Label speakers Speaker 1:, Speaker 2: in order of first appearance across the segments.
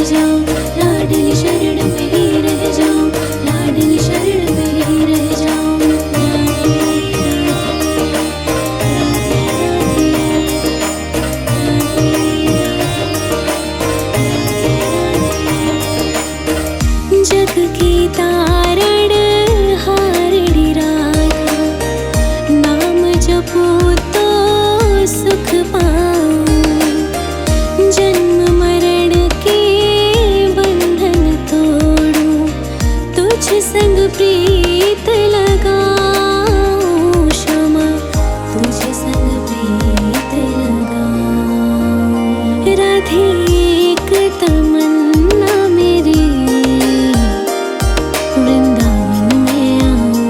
Speaker 1: जाऊं, लाडली शरण में ही रह जाऊं, लाडली शरण में ही रह जाऊं। जग की तारण हारड़ी राधा, नाम जपो तो सुख पाऊं। जन्म मरण के बंधन तोड़ूं, तुझ संग प्रीत लगाऊं। क्षमा तुझ संग प्रीत लगाऊं। राधे एक तमन्ना मेरी, वृंदावन में आऊं,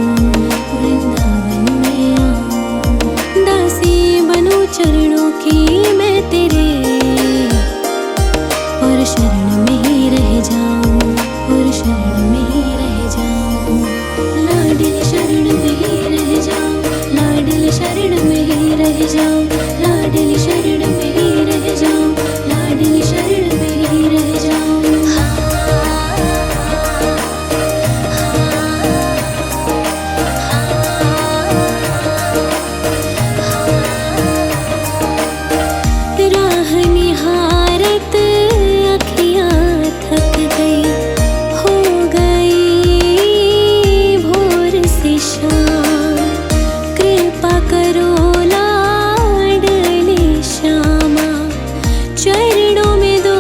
Speaker 1: वृंदावन में आऊं। दासी बनूं चरणों की मैं तेरे, और शरण में ही रह जाऊं, और शरण में ही रह जाऊं। लाडली शरण में ही रह जाऊं, लाडली शरण में ही रह जाऊं, लाडली शरण में ही रह जाऊं, लाडली शरण में ही रह जाऊं। राह निहारत अखियाँ थक गई, हो गई भोर से शाम। कृपा करो लाडली श्यामा, चरणों में दो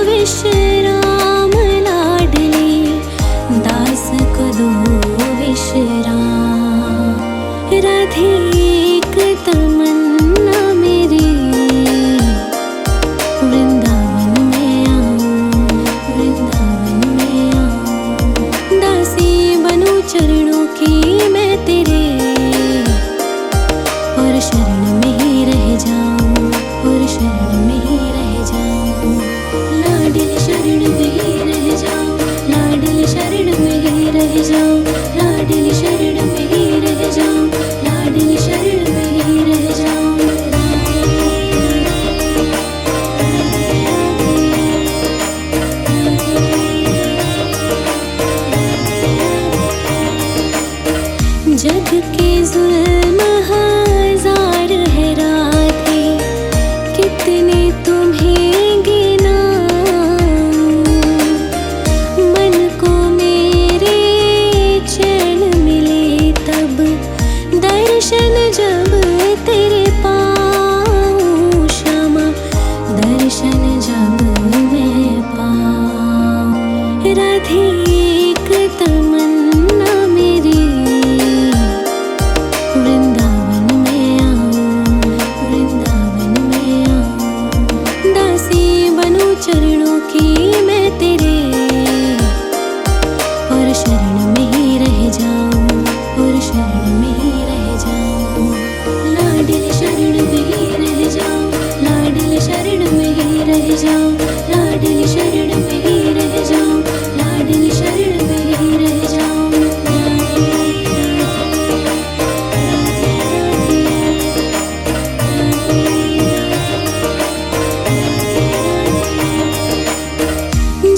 Speaker 1: विश्राम। लाडली दास को दो विश्राम। राधे एक तमन्ना मेरी, वृंदावन में आऊं, वृंदावन में आऊं। दासी बनूं चरणों की मैं तेरे, और शरण में ही रह जाऊं, और शरण में ही रह जाऊं। लाडली शरण में ही रह जाऊं, लाडली शरण में ही रह जाऊं, लाडली शरण में ही रह जाऊं, लाडली शरण में ही रह जाऊं। जग के जुल्म हजार है राधे, कितने तुम्हें गिनाऊं। मन को मेरे चैन मिले तब, दर्शन जब तेरे पाऊं। क्षमा दर्शन जब मैं पाऊं। राधे एक तमन्ना मेरी, वृंदावन में आऊं, वृंदावन में आऊं। दासी बनूं चरणों की मैं तेरे, और शरण में ही रह जाऊं, और शरण में ही रह जाऊं। लाडली शरण में ही रह जाऊं, लाडली शरण में ही रह जाऊं, लाडली शरण में ही रह जाऊं, लाडली शरण में ही रह जाऊं।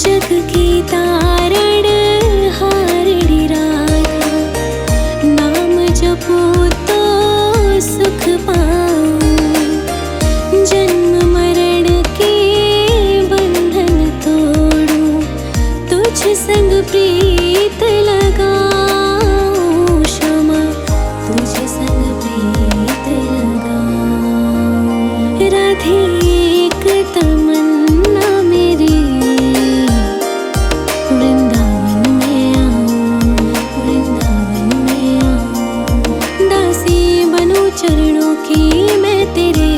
Speaker 1: जग की तारण हारड़ी राधा, नाम जपो तो सुख पाऊं। जन्म मरण के बंधन तोड़ूं, तुझ संग प्रीत लगाऊं। क्षमा तुझ संग प्रीत लगाऊं। राधे एक तमन्ना मेरी, वृंदावन में आऊं, वृंदावन में आऊं। दासी बनूं चरणों की मैं तेरे,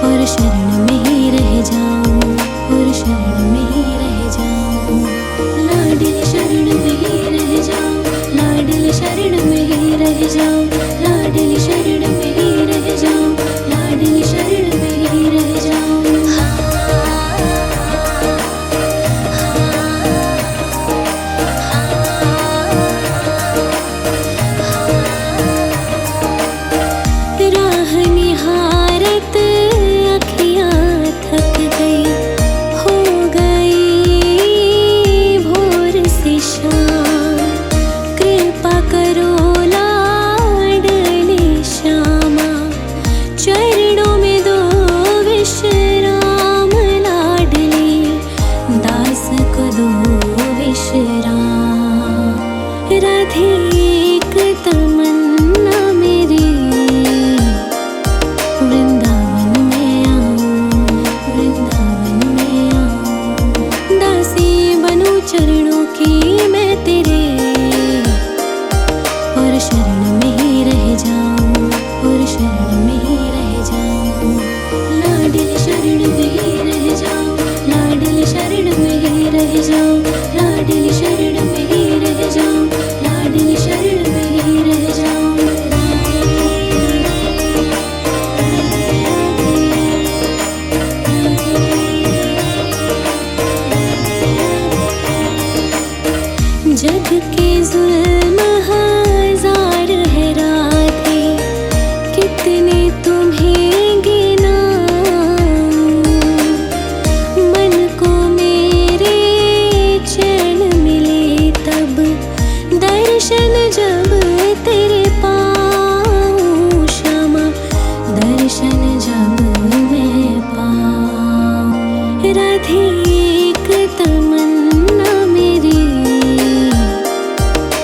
Speaker 1: और शरण में ही रह जाऊं, और शरण में ही रह जाऊं। लाडली शरण में ही रह जाऊं, लाडली शरण में ही रह जाऊं, लाडली शरण में ही रह जाऊं, लाडली शरण में ही रह जाऊं। राह निहारत अखियाँ थक गई, हो शरण में ही रह जाऊं, लाडली शरण में ही रह जाऊं, लाडली शरण में ही रह जाऊं, लाडली शरण में ही रह जाऊं। जग के जुल्म हजार है राधे, कितने तुम्हें गिनाऊं, मन को मेरे चैन मिले तब दर्शन जब तेरे पाऊं, क्षमा दर्शन जब मैं पाऊं। राधे एक तमन्ना मेरी,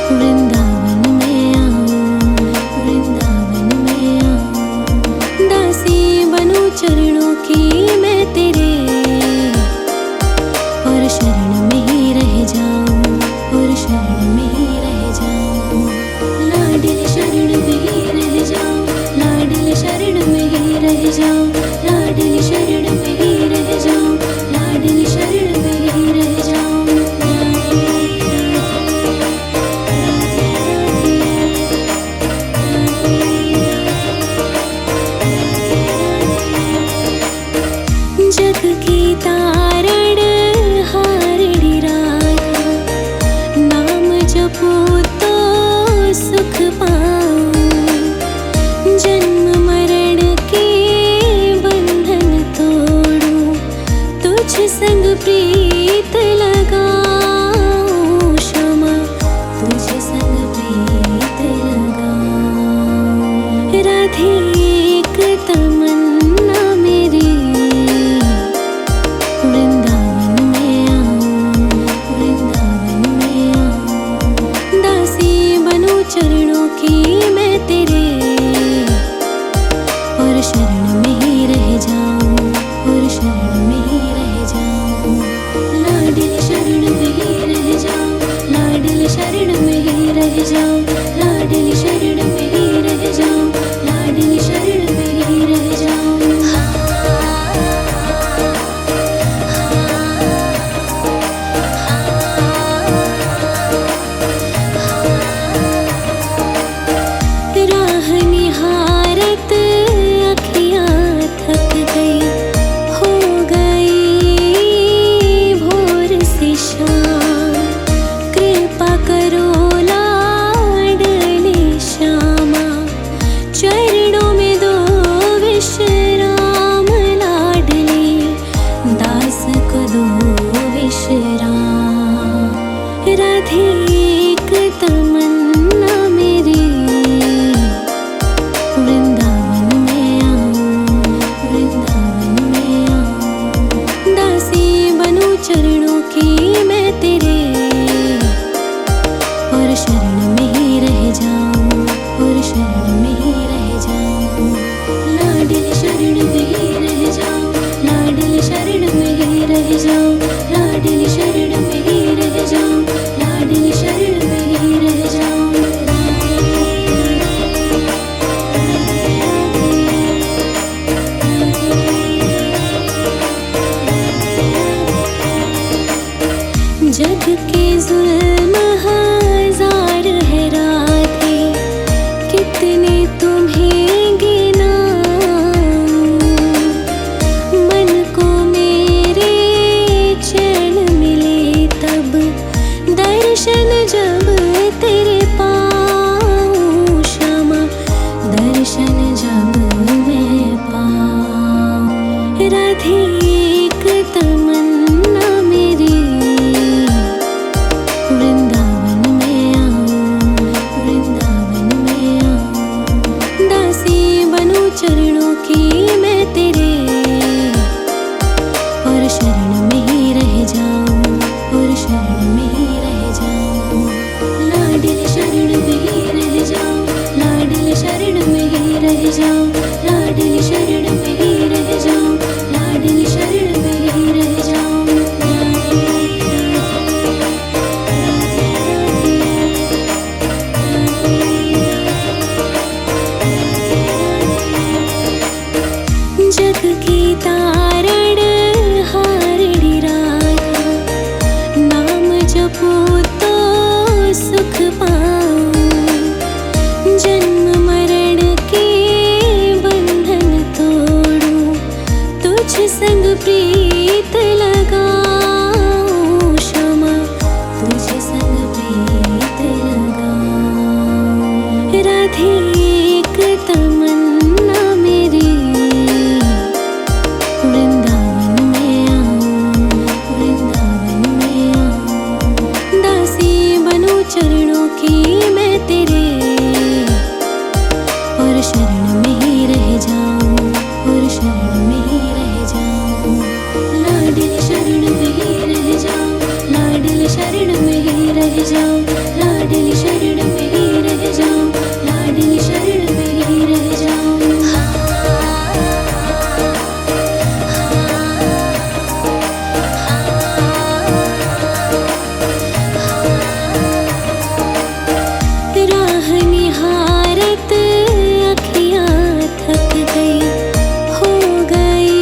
Speaker 1: वृंदावन में आऊं, वृंदावन में आऊं, दासी बनूं चरणों की मैं तेरे, और शरण में ही रह जाऊं, और शरण में ही रह जाऊं, लाडली शरण में ही रह जाऊं, लाडली शरण में ही रह जाऊं, लाडली शरण में ही रह जाऊं, लाडली शरण में ही रह जाऊं। जग की तारण हारड़ी राधा, नाम जपो तो सुख पाऊं, जन्म मरण के बंधन तोड़ूं, तुझ संग प्रीत लगाऊं, क्षमा तुझ संग प्रीत लगाऊं। राधे एक तमन्ना मेरी, वृंदावन में आऊं, वृंदावन में आऊं, दासी बनूं चरणों की मैं तेरे, और शरण में ही रह जाऊं, और शरण में ही रह जाऊं, लाडली शरण में ही रह जाऊं, लाडली शरण में ही रह जाऊं, लाडली शरण में ही रह जाऊं, लाडली शरण में ही रह जाऊं। राह निहारत अखियाँ थक गई, हो गई भोर से शाम, कृपा करो लाडली श्यामा, चरणों में दो विश्राम, लाडली दास को दो विश्राम। राधे एक तमन्ना मेरी, वृंदावन में आऊं, वृंदावन में आऊं, दासी बनूं चरणों की मैं तेरे, और शरण में ही रह जाऊं, और शरण में ही रह जाऊं, लाडली शरण में ही रह जाऊं, लाडली शरण में ही रह जाऊं, लाडली शरण में ही रह जाऊं, लाडली शरण में ही रह जाऊं। जग के जुल्म हजार है राधे, कितने तुम्हें गिनाऊं, मन को मेरे चैन मिले तब दर्शन जब तेरे पाऊं, क्षमा दर्शन जब मैं पाऊं। राधे एक तमन्ना मेरी, वृंदावन में आऊं, वृंदावन में आऊं, दासी बनूं चरणों की मैं तेरे, और शरण में ही रह जाऊं, और शरण में ही रह जाऊं, लाडली शरण में ही रह जाऊं, लाडली शरण में ही रह जाऊं, लाडली शरण में ही रह जाऊं, लाडली शरण संग प्रीत लगाऊं श्यामा, तुझे संग प्रीत लगाऊं। राधे एक तमन्ना मेरी, वृंदावन में आऊं, वृंदावन में आऊं। दासी बनूं चरणों की मैं तेरे, और शरण में ही रह जाऊं, और शरण में ही रह जाऊं। लाडली शरण में ही रह जाऊं, लाडली शरण में ही रह जाऊं, लाडली शरण में ही रह जाऊं, लाडली शरण में ही रह जाऊं। राह निहारत अखियां थक गई, हो गई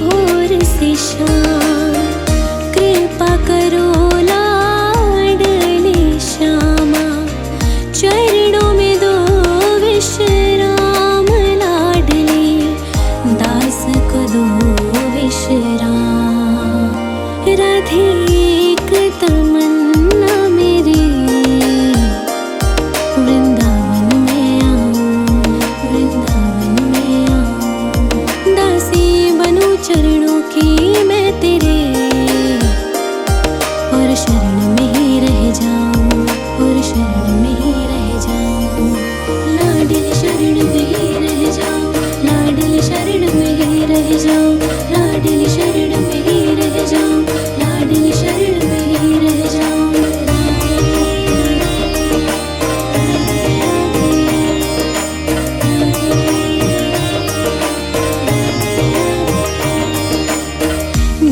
Speaker 1: भोर से शाम। कृपा करो लाडली श्यामा, चरणों में दो विश्राम। लाडली दास को दो विश्राम। राधे एक तमन्ना मेरी, वृंदावन में आऊं, वृंदावन में आऊं। दासी बनूं चरणों की मैं तेरे, और शरण में ही रह जाऊं, और शरण में ही रह जाऊं। लाडली शरण में ही रह जाऊं, लाडली शरण में ही रह जाऊं, लाडली शरण में ही रह जाऊं, लाडली शरण में ही रह जाऊं।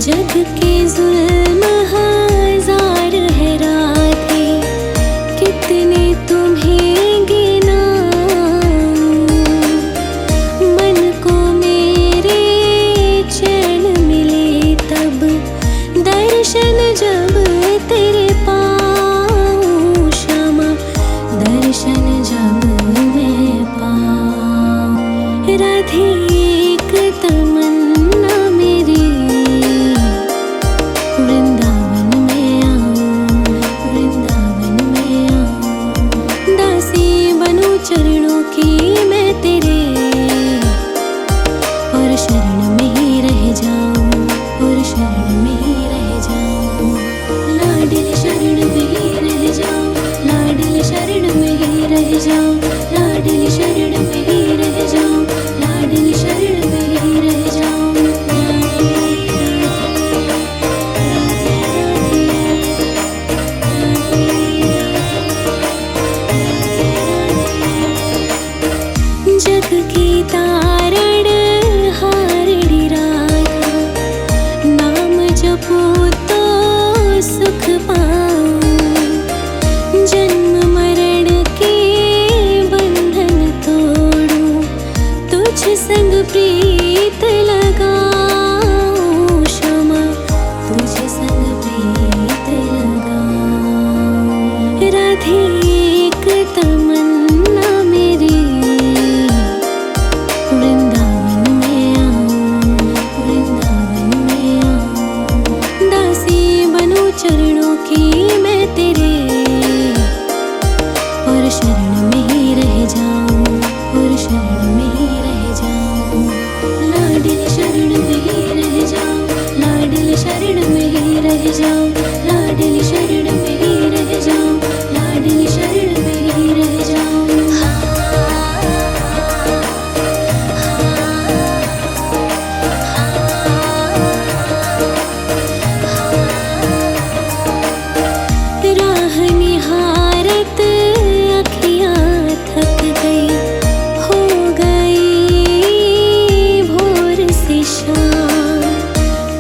Speaker 1: जग के जुल्म हजार है राधे, कितने तुम्हें गिनाऊं। मन को मेरे चैन मिले तब, दर्शन जब तेरे पाऊं श्यामा, दर्शन जब मैं पाऊं। राधे एक तमन्ना मेरी, वृंदावन में आऊं, वृंदावन में आऊं। दासी बनूं चरणों की मैं तेरे, और शरण में ही रह जाऊं, और शरण में ही रह जाऊं। लाडली शरण में ही रह जाऊं, लाडली शरण में ही रह जाऊं, लाडली शरण में ही रह जाऊं, लाडली शरण में ही रह जाऊं। जग की तारण हारड़ी राधा, नाम जपो तो सुख पाऊं। जन्म मरण के बंधन तोड़ूं, तुझ संग प्रीत लगाऊं श्यामा, तुझ संग प्रीत लगाऊं। राधे एक तमन्ना मेरी, वृंदावन में आऊं, वृंदावन में आऊं। दासी बनूं चरणों की मैं तेरे, और शरण में ही रह जाऊं, और शरण में ही रह जाऊं। लाडली शरण में ही रह जाऊं, लाडली शरण में ही रह जाऊं, लाडली शरण में ही रह जाऊं, लाडली शरण में ही रह जाऊं। राह निहारत अखियां थक गई, हो गई भोर से शाम।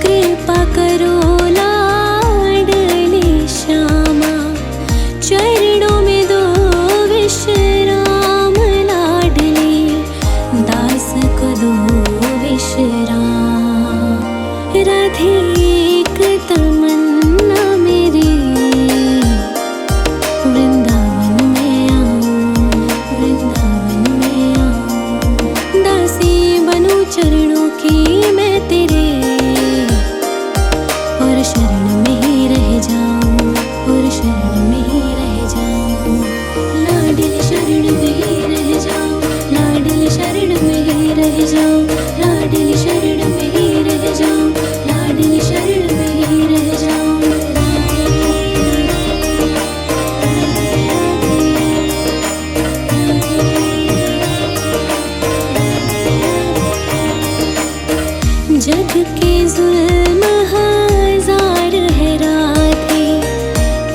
Speaker 1: कृपा करो लाडली श्यामा, चरणों में दो विश्राम। लाडली दास को दो विश्राम। राधे एक तमन्ना मेरी, चरणों की मैं जग के जुल्म हजार है राधे,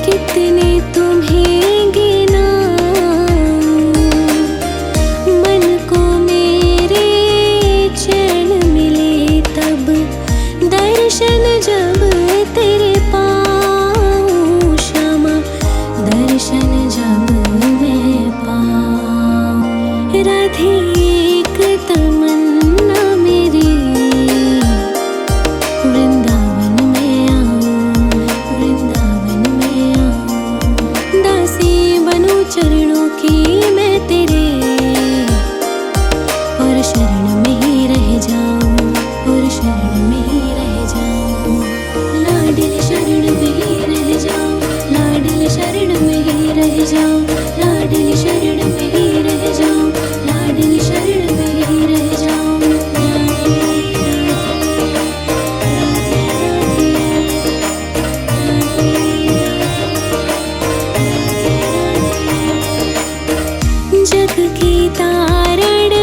Speaker 1: कितने तुम्हें गिनाऊं। मन को मेरे चैन मिले तब, दर्शन जब तेरे पाऊं श्यामा, दर्शन जब मैं पाऊं। राधे एक तमन्ना मेरी, वृंदावन में आऊं, वृंदावन में आऊं। दासी बनूं चरणों की मैं तेरे, और शरण में ही रह जाऊं, और शरण में ही रह जाऊं। लाडली शरण में ही रह जाऊं, लाडली शरण में ही रह जाऊं, लाडली शरण में ही रह जाऊं, लाडली शरण में ही रह जाऊं। जग की तारण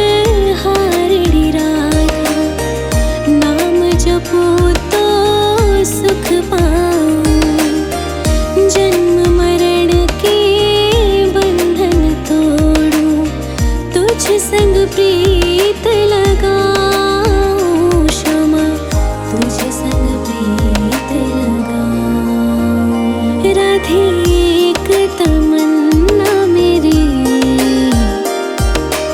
Speaker 1: हारड़ी राधा, नाम जपो तो सुख पाऊं। जन्म मरण के बंधन तोड़ूं, तुझ संग प्रीत लगाऊं श्यामा, तुझ संग प्रीत लगाऊं। राधे एक तमन्ना मेरी,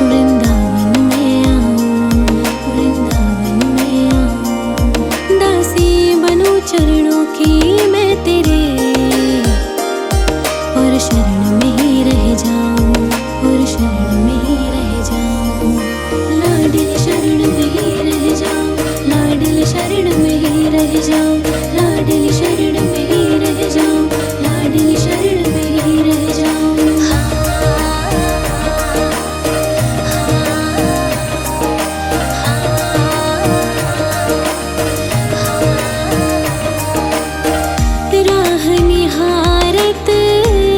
Speaker 1: वृंदावन में आऊं, वृंदावन में आऊं। दासी बनूं चरणों की मैं तेरे, और शरण में ही रह जाऊं, और शरण में ही रह जाऊं। लाडली शरण में ही रह जाऊं, लाडली शरण में ही रह जाऊं, लाडली शरण में ही रह जाऊं, लाडली शरण में ही रह जाऊं। राह निहारत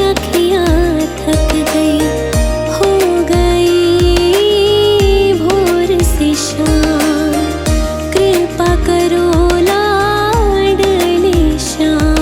Speaker 1: अखियाँ थक गई, हो गई भोर से शाम। कृपा करो लाडले श्याम,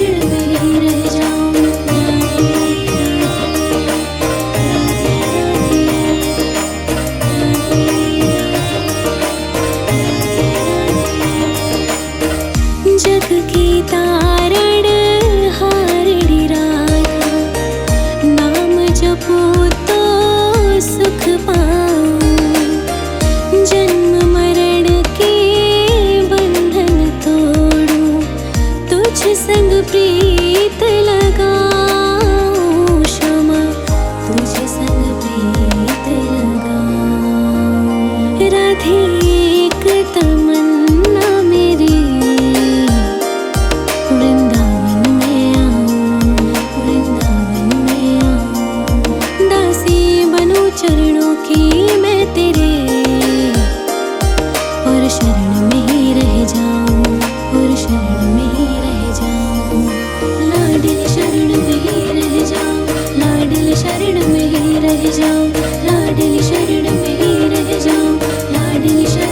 Speaker 1: शरण में ही रह जाऊं। जग की तारण हारड़ी राधा, नाम जपो तो सुख पाऊं। जन्म मरण के बंधन तोड़ूं, तुझ संग प्रीत लगाऊं। क्षमा तुझ संग प्रीत लगाऊं। राधे एक तमन्ना मेरी, वृंदावन में आऊं, वृंदावन में आऊं। दासी बनूं चरणों की मैं तेरे, और शरण में ही रह जाऊं, और शरण में ही रह जाऊं। लाडली शरण में ही रह जाऊं, लाडली शरण में ही रह जाऊं, लाडली शरण में ही रह जाऊं, लाडली शरण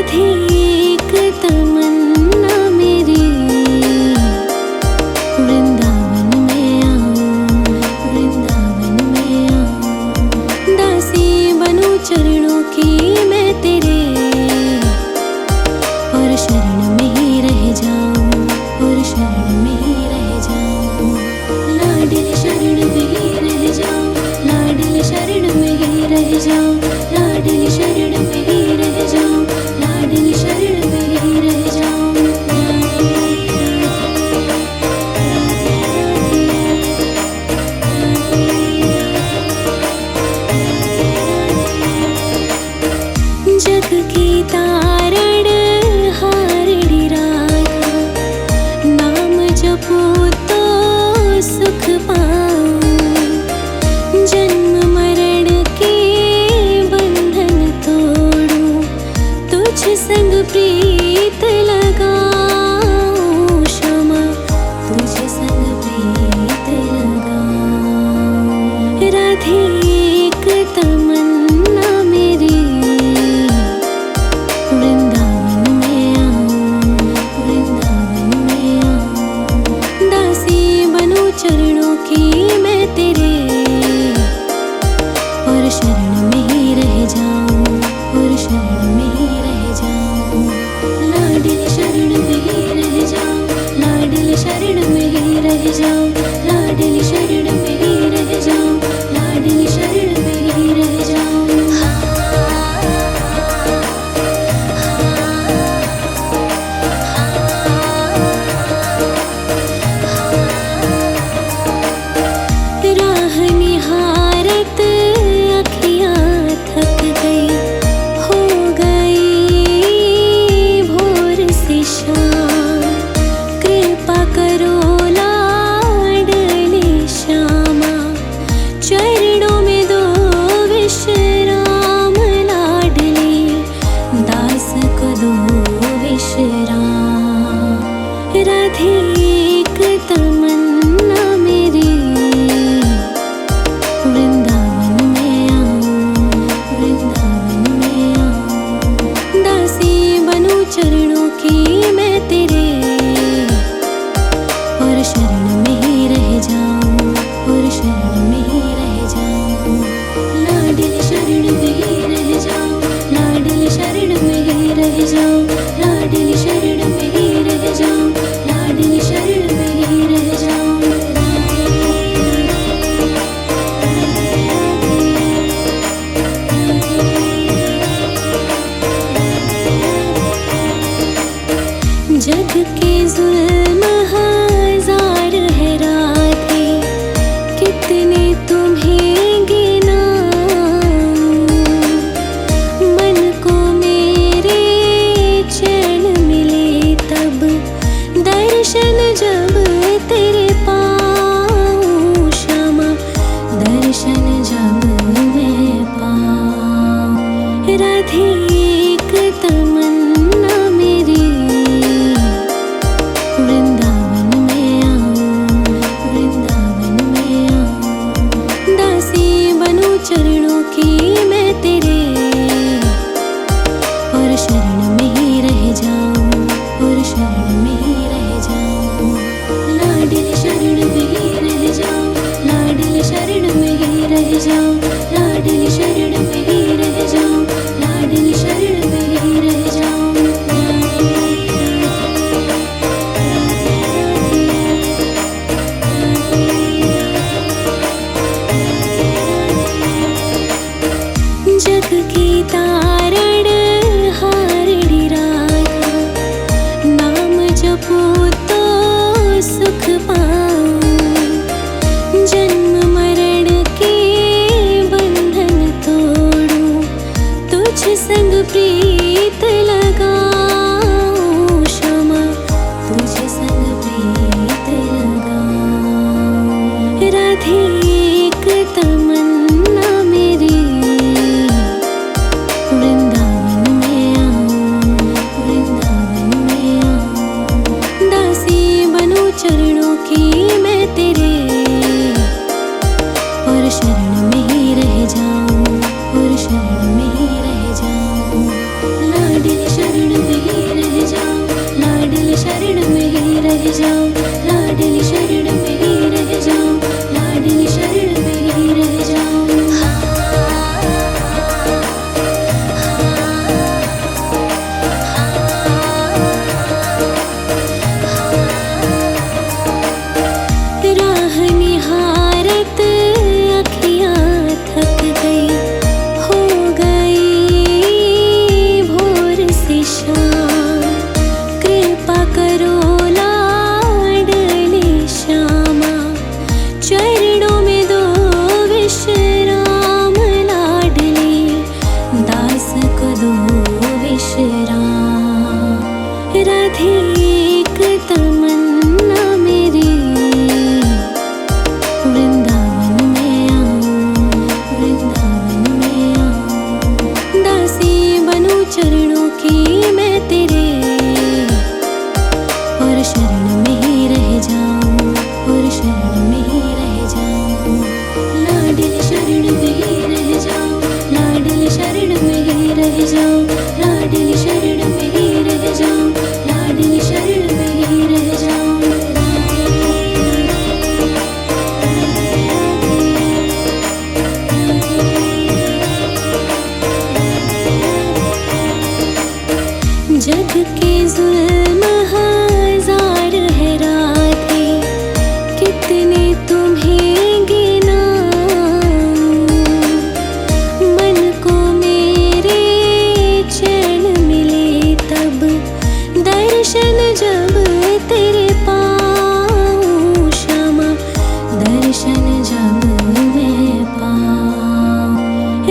Speaker 1: राधे एक तमन्ना मेरी, वृंदावन में आऊं, वृंदावन में आऊं। दासी बनूं चरणों की मैं तेरे, और शरण में ही रह जाऊं, और शरण में ही रह जाऊं। लाडली शरण में ही रह जाऊं, लाडली शरण में ही रह जाऊं, लाडली शरण में ही रह जाऊं, लाडली शरण में ही रह जाऊं। जग की तारण हारड़ी राधा, नाम जपो तो सुख पाऊं। जन्म मरण के बंधन तोड़ूं, तुझ संग प्रीत लगाऊं। क्षमा तुझ संग प्रीत लगाऊं। राधे एक तमन्ना मेरी, वृंदावन में आऊं, वृंदावन में आऊं। दासी बनूं चरणों की मैं तेरे, और शरण में ही रह जाऊं, और शरण में ही रह जाऊं। लाडली शरण में ही रह जाऊं, लाडली शरण में ही रह जाऊं, लाडली शरण में ही रह जाऊं, लाडली शरण में ही रह जाऊं। राह निहारत अखियाँ थक गई, हो गई भोर से शाम। कृपा करो लाडली श्यामा, चरणों में दो विश्राम। लाडली दास को दो विश्राम। राधे एक तमन्ना मेरी, वृंदावन में आऊं, वृंदावन में आऊं। दासी बनूं चरणों की मैं तेरे, और शरण में ही रह जाऊं, और शरण में ही रह जाऊं। लाडली शरण में ही रह जाऊं, लाडली शरण में ही रह जाऊं, लाडली शरण में ही रह जाऊं, लाडली शरण में ही रह जाऊं। जग के जुल्म हजार है राधे, कितने तुम्हें गिनाऊं। मन को मेरे चैन मिले तब, दर्शन जब तेरे पाऊं। क्षमा दर्शन जब मैं पाऊं। राधे एक तमन्ना मेरी, वृंदावन में आऊं, वृंदावन में आऊं। दासी बनूं चरणों की मैं तेरे, और शरण में ही रह जाऊं, और शरण में ही रह जाऊं। लाडली शरण में ही रह जाऊं, लाडली शरण में ही रह जाऊं, लाडली शरण में ही रह जाऊं, लाडली शरण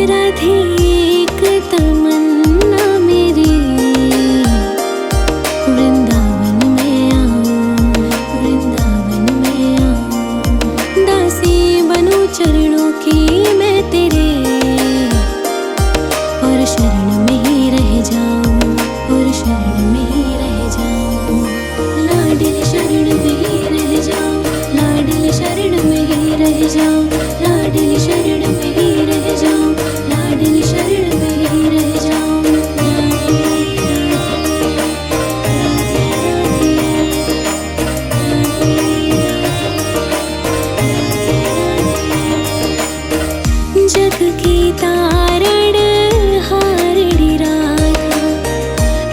Speaker 1: राधे एक तमन्ना मेरी, वृंदावन में आऊं, वृंदावन में आऊं। दासी बनूं चरणों की मैं तेरे, और शरण में ही रह जाऊं, और शरण में ही रह जाऊं। लाडली शरण में ही रह जाऊं, लाडली शरण में ही रह जाऊं, लाडली शरण में ही रह जाऊं, लाडली शरण में ही रह जाऊं। जग की तारण हारड़ी राधा,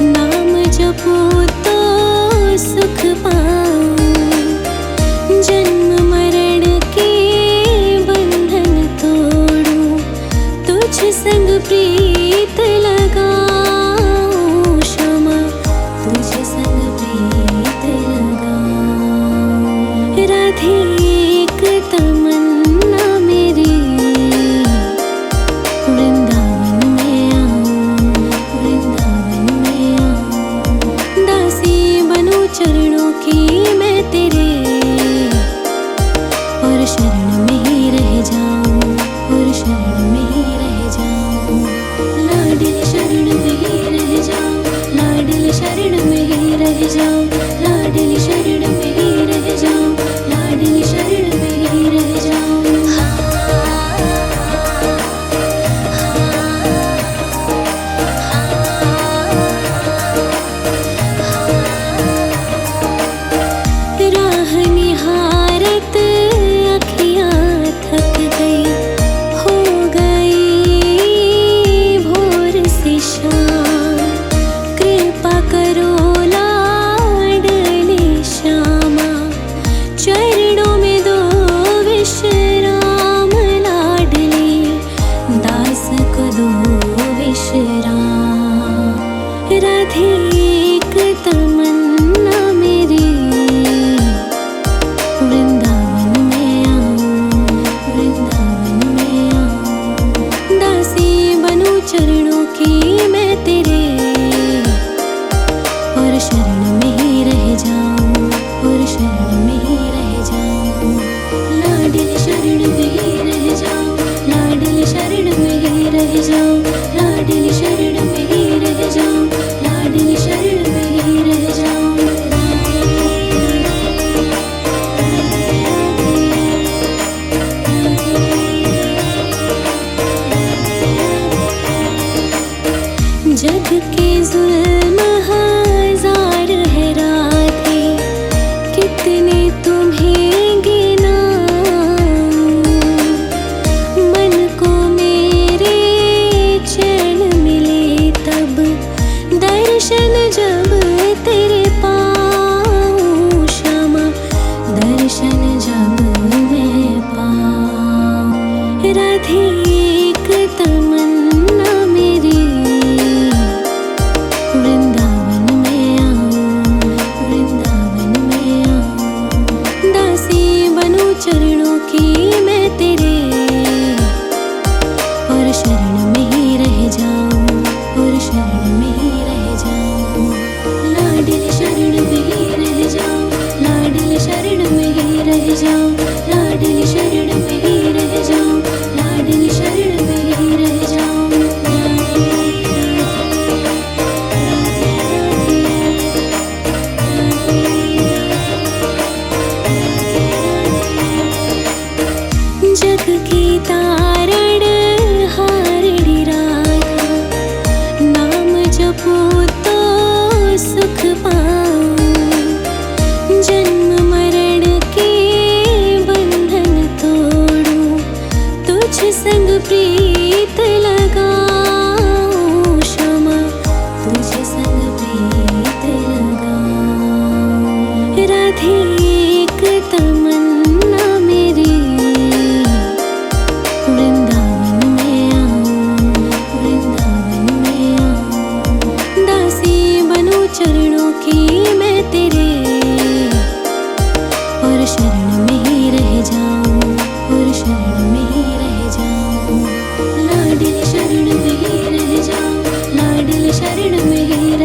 Speaker 1: नाम जपो तो सुख पाऊं। जन्म मरण के बंधन तोड़ूं, तुझ संग प्रीत लगाऊं। क्षमा तुझ संग प्रीत लगाऊं। राधे एक तमन्ना मेरी, वृंदावन में आऊं, वृंदावन में आऊं। दासी बनूं चरणों की मैं तेरे, और शरण में ही रह जाऊं, और शरण में ही रह जाऊं। लाडली शरण में ही रह जाऊं, लाडली शरण में ही रह जाऊं, लाडली शरण में ही रह जाऊं, लाडली शरण में ही रह जाऊं। राह निहारत अखियाँ थक गई, हो गई भोर से शाम। कृपा करो लाडली श्यामा, चरणों में दो विश्राम। लाडली दास को दो विश्राम। राधे एक तमन्ना मेरी, वृंदावन में आऊं, वृंदावन में आऊं। दासी बनूं चरणों की मैं तेरे, और शरण में ही रह जाऊं, और शरण में ही रह जाऊं। लाडली शरण में ही रह जाऊं, लाडली शरण में ही रह जाऊं, लाडली शरण में ही रह जाऊं, लाडली शरण में ही रह जाऊं। जग के जुल्म हजार है राधे, कितने तुम्हें गिनाऊं। मन को मेरे चैन मिले तब, दर्शन जब तेरे पाऊं। क्षमा दर्शन जब मैं पाऊं। राधे एक तमन्ना मेरी, वृंदावन में आऊं, वृंदावन में आऊं। दासी बनूं चरणों की मैं तेरे, और शरण में ही रह जाऊं, और शरण में ही रह जाऊं। लाडली शरण में ही रह जाऊं, लाडली शरण में ही रह जाऊं, लाडली शरण में ही रह जाऊं, लाडली शरण में ही रह जाऊं। जग की तारण हारड़ी राधा, नाम जपो तो सुख पाऊं। जन्म मरण के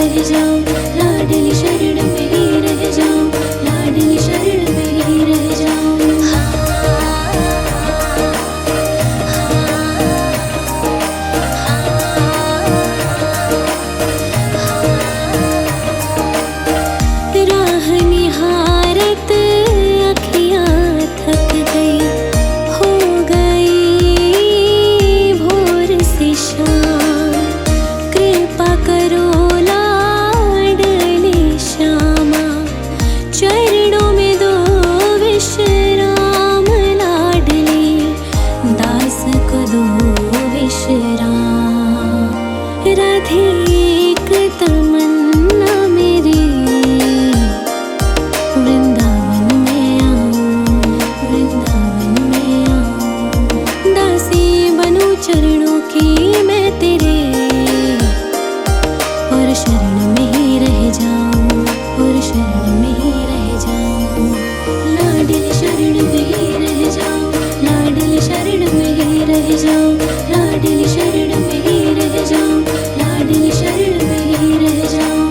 Speaker 1: रह जाऊं, लाडली शरण में ही रह जाऊं, लाडली शरण में ही रह जाऊं। राह निहारत अखियां थक गई, हो गई भोर से शाम। कृपा करो लाडली श्यामा, चरणों में दो विश्राम, लाडली दास को दो विश्राम। राधे एक तमन्ना मेरी, वृंदावन में आऊं, वृंदावन में आऊं। दासी बनूं चरणों की मैं तेरे, और शरण में ही रह जाऊं, और शरण में ही रह जाऊं। लाडली शरण में ही रह जाऊं, लाडली शरण में ही रह जाऊं, लाडली शरण में ही रह जाऊं, लाडली शरण में ही रह जाऊं।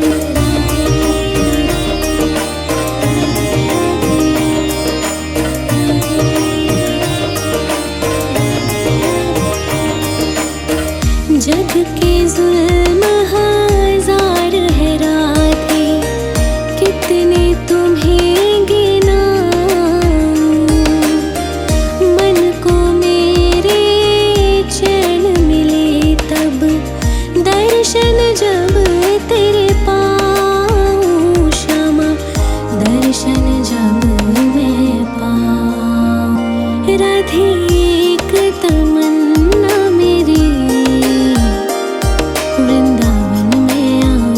Speaker 1: जग के जुल्म हजार है राधे, कितने तुम्हें गिनाऊं। मन को मेरे चैन मिले तब, दर्शन जब तेरे पाऊं। श्यामा दर्शन जब मैं पाऊं। राधे एक तमन्ना मेरी, वृंदावन में आऊं,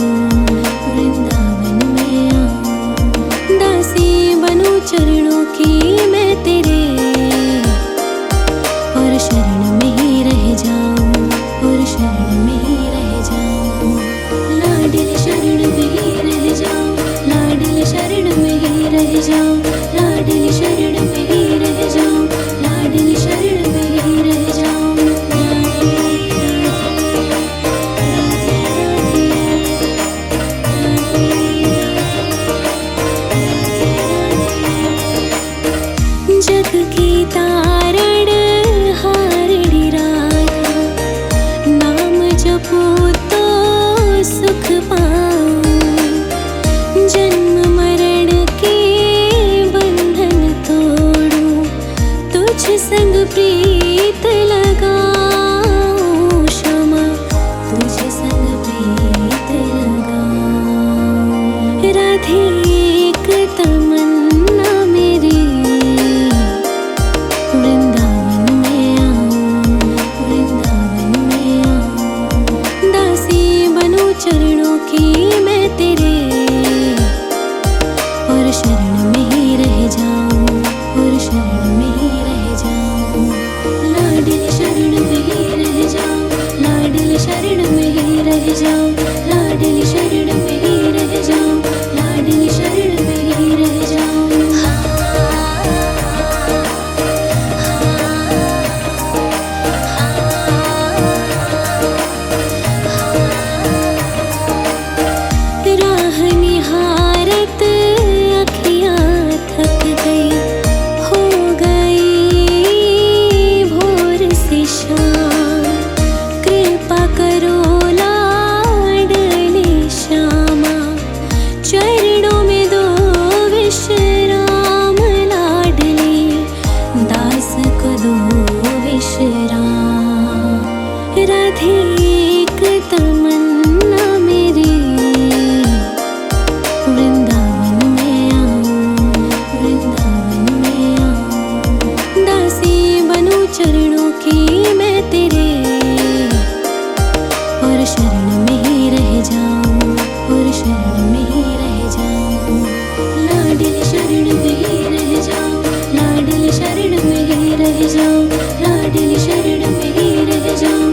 Speaker 1: वृंदावन में आऊं। दासी बनूं चरणों की मैं तेरे, और शरण में ही रह जाऊं, और शरण में ही रह जाऊं। लाडली शरण में ही रह जाऊं, लाडली शरण में ही रह जाऊं, लाडली शरण में ही रह जाऊं, लाडली शरण में ही रह जाऊं। जग की तारण हारड़ी राधा, नाम जपो तो सुख पाऊं। जन्म मरण के बंधन तोड़ूं, तुझ संग प्रीत लगाऊं। श्यामा तुझ संग प्रीत लगाऊं। राधे एक तमन्ना मेरी, वृंदावन में आऊं, वृंदावन में आऊं। दासी बनूं चरणों की मैं तेरे, और शरण में ही रह जाऊं, और शरण में ही रह जाऊं। लाडली शरण में ही रह जाऊं, लाडली शरण में ही रह जाऊं, लाडली शरण में ही रह जाऊं, लाडली शरण में ही रह जाऊं। राह निहारत अखियां थक गई, हो गई भोर से शाम। कृपा करो लाडली श्यामा, चरणों में दो विश्राम, लाडली दास को दो विश्राम। राधे